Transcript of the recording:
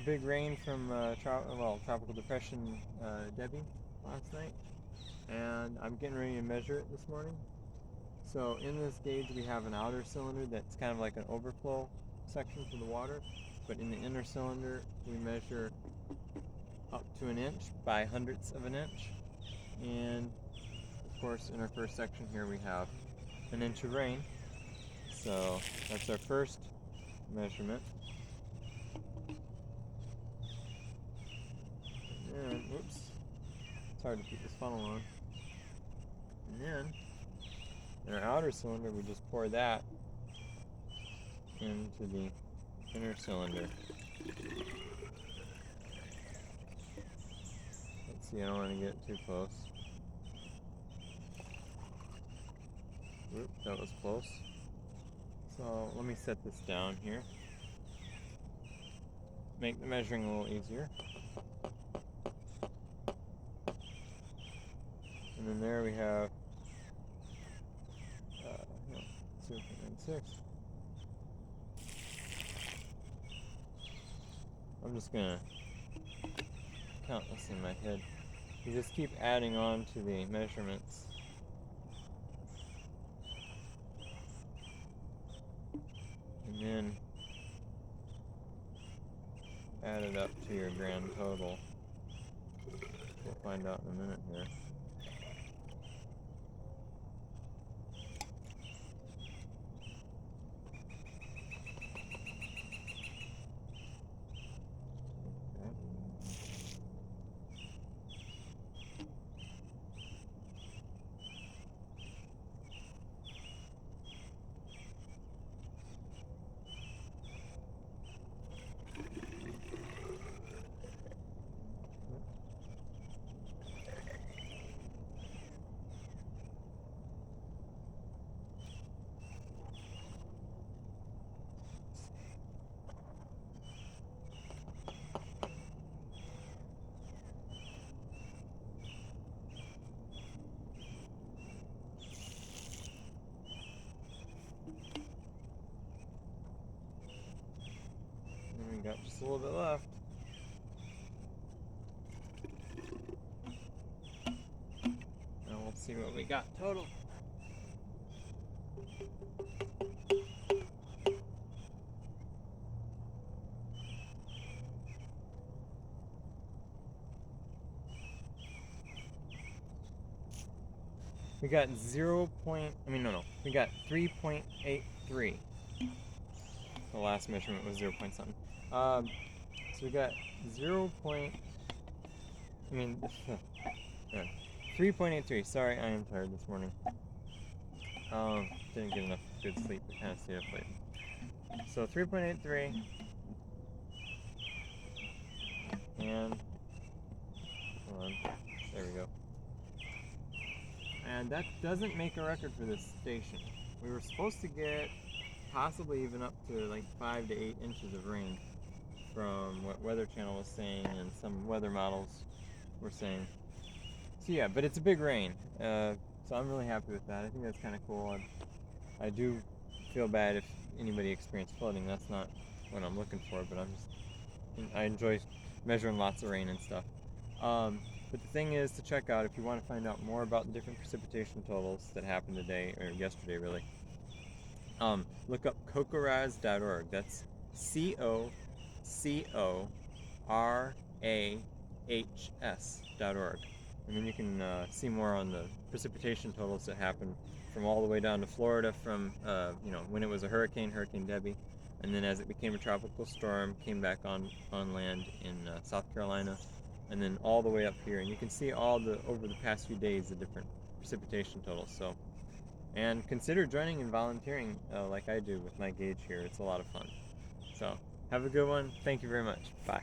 big rain from tropical depression Debby last night, and I'm getting ready to measure it this morning. So in this gauge we have an outer cylinder that's kind of like an overflow section for the water, but in the inner cylinder we measure up to an inch by hundredths of an inch, and of course in our first section here we have an inch of rain. So that's our first measurement. And then, oops, it's hard to keep this funnel on. And then in our outer cylinder we just pour that into the inner cylinder. Let's see, I don't want to get too close. Oop, that was close. So let me set this down here. Make the measuring a little easier. And then there we have 0.96. I'm just gonna count this in my head. You just keep adding on to the measurements. And then add it up to your grand total. We'll find out in a minute here. And we got just a little bit left. Now we'll see what we got total. We got we got 3.83. The last measurement was 0 point something. So we got 3.83. Sorry, I am tired this morning. Didn't get enough good sleep. I kind of stayed up late. So 3.83. And, hold on, there we go. And that doesn't make a record for this station. We were supposed to get possibly even up to like 5 to 8 inches of rain from what Weather Channel was saying and some weather models were saying. So yeah, but it's a big rain. So I'm really happy with that. I think that's kind of cool. I do feel bad if anybody experienced flooding. That's not what I'm looking for, but I enjoy measuring lots of rain and stuff. But the thing is to check out if you want to find out more about the different precipitation totals that happened today, or yesterday really. Look up cocoraz.org. That's COCORAHS.org. And then you can see more on the precipitation totals that happened from all the way down to Florida from when it was a Hurricane Debby, and then as it became a tropical storm, came back on land in South Carolina, and then all the way up here. And you can see over the past few days the different precipitation totals. So, and consider joining and volunteering like I do with my gauge here. It's a lot of fun. So have a good one. Thank you very much. Bye.